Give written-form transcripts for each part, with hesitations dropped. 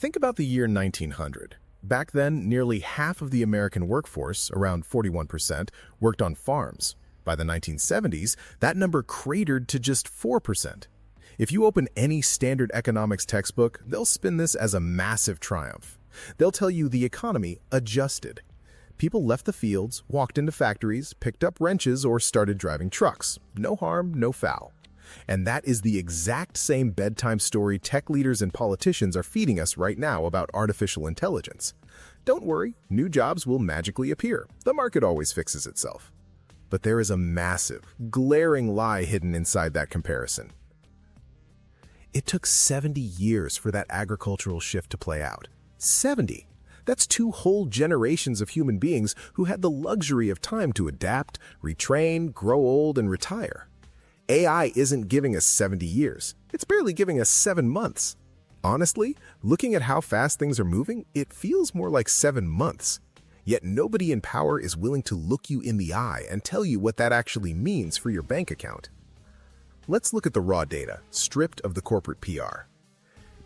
Think about the year 1900. Back then, nearly half of the American workforce, around 41%, worked on farms. By the 1970s, that number cratered to just 4%. If you open any standard economics textbook, they'll spin this as a massive triumph. They'll tell you the economy adjusted. People left the fields, walked into factories, picked up wrenches, or started driving trucks. No harm, no foul. And that is the exact same bedtime story tech leaders and politicians are feeding us right now about artificial intelligence. Don't worry, new jobs will magically appear. The market always fixes itself. But there is a massive, glaring lie hidden inside that comparison. It took 70 years for that agricultural shift to play out. 70! That's 2 whole generations of human beings who had the luxury of time to adapt, retrain, grow old, and retire. AI isn't giving us 70 years. It's barely giving us 7 months. Honestly, looking at how fast things are moving, it feels more like 7 months. Yet nobody in power is willing to look you in the eye and tell you what that actually means for your bank account. Let's look at the raw data, stripped of the corporate PR.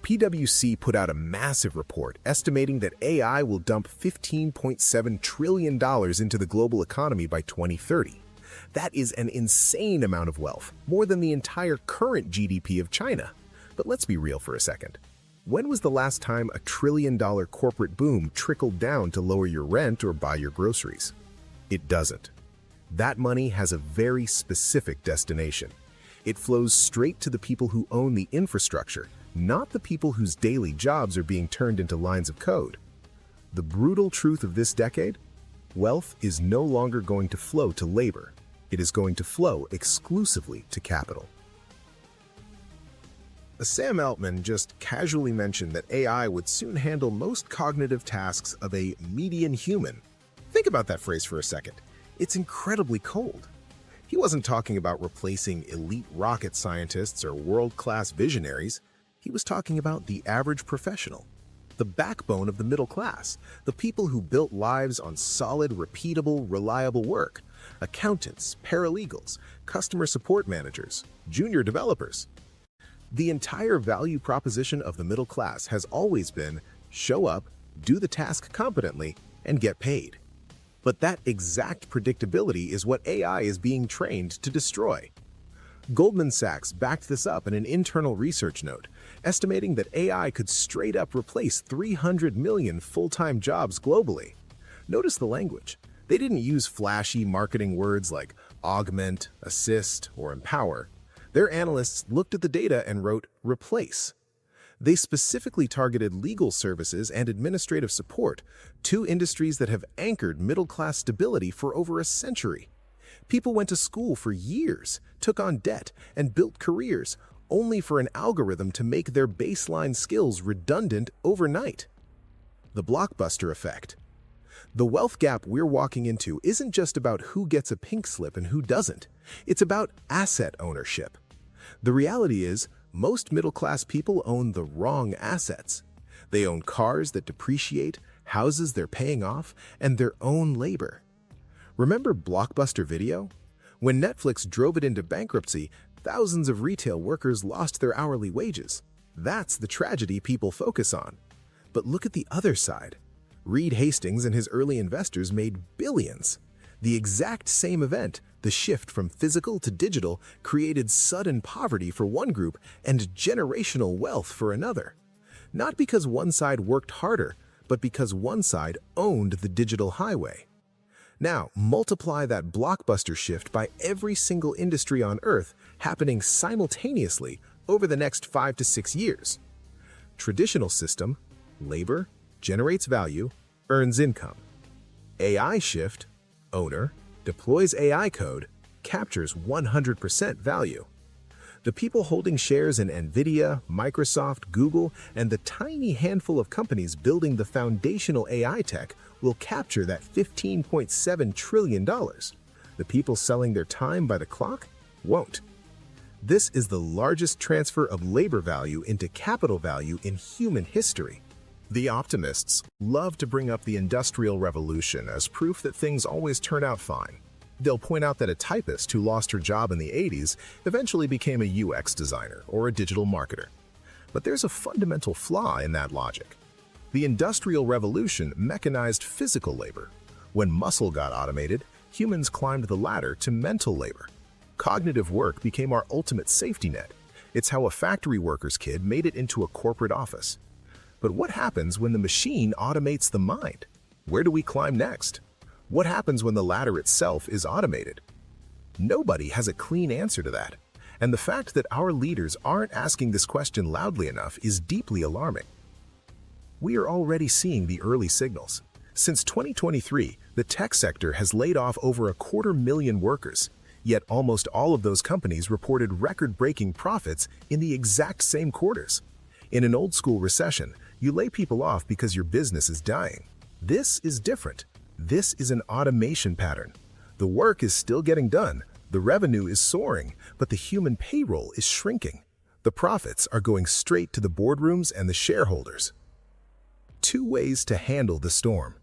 PwC put out a massive report estimating that AI will dump $15.7 trillion into the global economy by 2030. That is an insane amount of wealth, more than the entire current GDP of China. But let's be real for a second. When was the last time a trillion-dollar corporate boom trickled down to lower your rent or buy your groceries? It doesn't. That money has a very specific destination. It flows straight to the people who own the infrastructure, not the people whose daily jobs are being turned into lines of code. The brutal truth of this decade? Wealth is no longer going to flow to labor. It is going to flow exclusively to capital. Sam Altman just casually mentioned that AI would soon handle most cognitive tasks of a median human. Think about that phrase for a second. It's incredibly cold. He wasn't talking about replacing elite rocket scientists or world-class visionaries. He was talking about the average professional, the backbone of the middle class, the people who built lives on solid, repeatable, reliable work. Accountants, paralegals, customer support managers, junior developers. The entire value proposition of the middle class has always been show up, do the task competently, and get paid. But that exact predictability is what AI is being trained to destroy. Goldman Sachs backed this up in an internal research note, estimating that AI could straight up replace 300 million full-time jobs globally. Notice the language. They didn't use flashy marketing words like augment, assist, or empower. Their analysts looked at the data and wrote replace. They specifically targeted legal services and administrative support, 2 industries that have anchored middle-class stability for over a century. People went to school for years, took on debt, and built careers, only for an algorithm to make their baseline skills redundant overnight. The Blockbuster effect. The wealth gap we're walking into isn't just about who gets a pink slip and who doesn't. It's about asset ownership. The reality is, most middle-class people own the wrong assets. They own cars that depreciate, houses they're paying off, and their own labor. Remember Blockbuster Video? When Netflix drove it into bankruptcy, thousands of retail workers lost their hourly wages. That's the tragedy people focus on. But look at the other side. Reed Hastings and his early investors made billions. The exact same event, the shift from physical to digital, created sudden poverty for one group and generational wealth for another. Not because one side worked harder, but because one side owned the digital highway. Now, multiply that Blockbuster shift by every single industry on Earth happening simultaneously over the next 5 to 6 years. Traditional system, labor, generates value, earns income. AI shift, owner, deploys AI code, captures 100% value. The people holding shares in NVIDIA, Microsoft, Google, and the tiny handful of companies building the foundational AI tech will capture that $15.7 trillion. The people selling their time by the clock won't. This is the largest transfer of labor value into capital value in human history. The optimists love to bring up the Industrial Revolution as proof that things always turn out fine. They'll point out that a typist who lost her job in the 80s eventually became a UX designer or a digital marketer. But there's a fundamental flaw in that logic. The Industrial Revolution mechanized physical labor. When muscle got automated, humans climbed the ladder to mental labor. Cognitive work became our ultimate safety net. It's how a factory worker's kid made it into a corporate office. But what happens when the machine automates the mind? Where do we climb next? What happens when the ladder itself is automated? Nobody has a clean answer to that. And the fact that our leaders aren't asking this question loudly enough is deeply alarming. We are already seeing the early signals. Since 2023, the tech sector has laid off over 250,000 workers, yet almost all of those companies reported record-breaking profits in the exact same quarters. In an old-school recession, you lay people off because your business is dying. This is different. This is an automation pattern. The work is still getting done, the revenue is soaring, but the human payroll is shrinking. The profits are going straight to the boardrooms and the shareholders. 2 ways to handle the storm.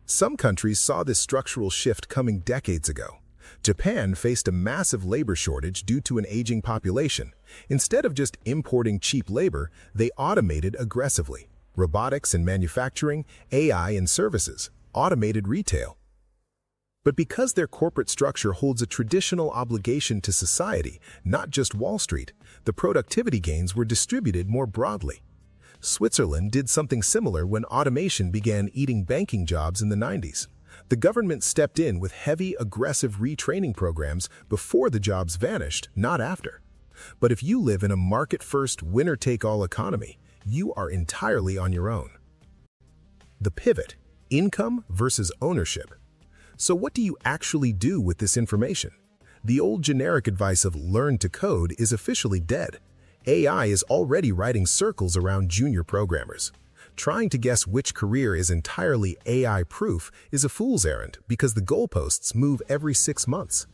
Some countries saw this structural shift coming decades ago. Japan faced a massive labor shortage due to an aging population. Instead of just importing cheap labor, they automated aggressively. Robotics in manufacturing, AI in services, automated retail. But because their corporate structure holds a traditional obligation to society, not just Wall Street, the productivity gains were distributed more broadly. Switzerland did something similar when automation began eating banking jobs in the 90s. The government stepped in with heavy, aggressive retraining programs before the jobs vanished, not after. But if you live in a market-first, winner-take-all economy, you are entirely on your own. The pivot: income versus ownership. So what do you actually do with this information? The old generic advice of learn to code is officially dead. AI is already writing circles around junior programmers. Trying to guess which career is entirely AI-proof is a fool's errand because the goalposts move every 6 months.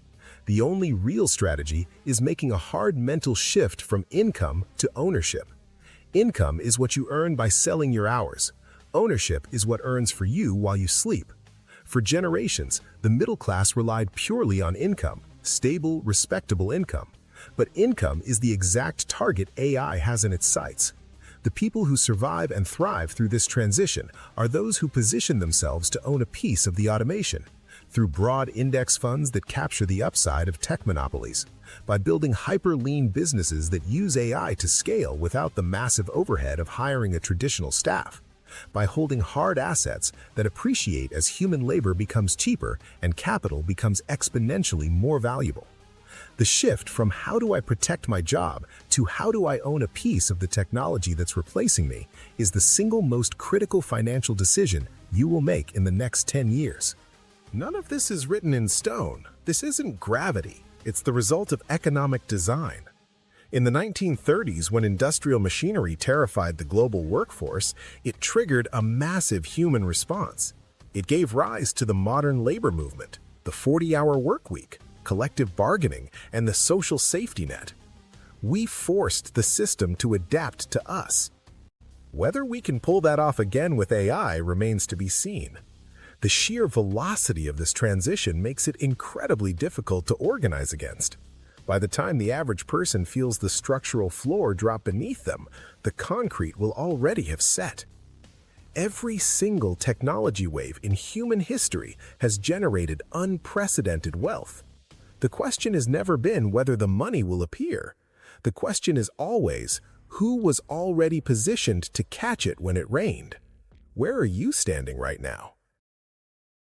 The only real strategy is making a hard mental shift from income to ownership. Income is what you earn by selling your hours. Ownership is what earns for you while you sleep. For generations, the middle class relied purely on income, stable, respectable income. But income is the exact target AI has in its sights. The people who survive and thrive through this transition are those who position themselves to own a piece of the automation, through broad index funds that capture the upside of tech monopolies, by building hyper-lean businesses that use AI to scale without the massive overhead of hiring a traditional staff, by holding hard assets that appreciate as human labor becomes cheaper and capital becomes exponentially more valuable. The shift from how do I protect my job to how do I own a piece of the technology that's replacing me is the single most critical financial decision you will make in the next 10 years. None of this is written in stone. This isn't gravity. It's the result of economic design. In the 1930s, when industrial machinery terrified the global workforce, it triggered a massive human response. It gave rise to the modern labor movement, the 40-hour work week, collective bargaining, and the social safety net. We forced the system to adapt to us. Whether we can pull that off again with AI remains to be seen. The sheer velocity of this transition makes it incredibly difficult to organize against. By the time the average person feels the structural floor drop beneath them, the concrete will already have set. Every single technology wave in human history has generated unprecedented wealth. The question has never been whether the money will appear. The question is always, who was already positioned to catch it when it rained? Where are you standing right now?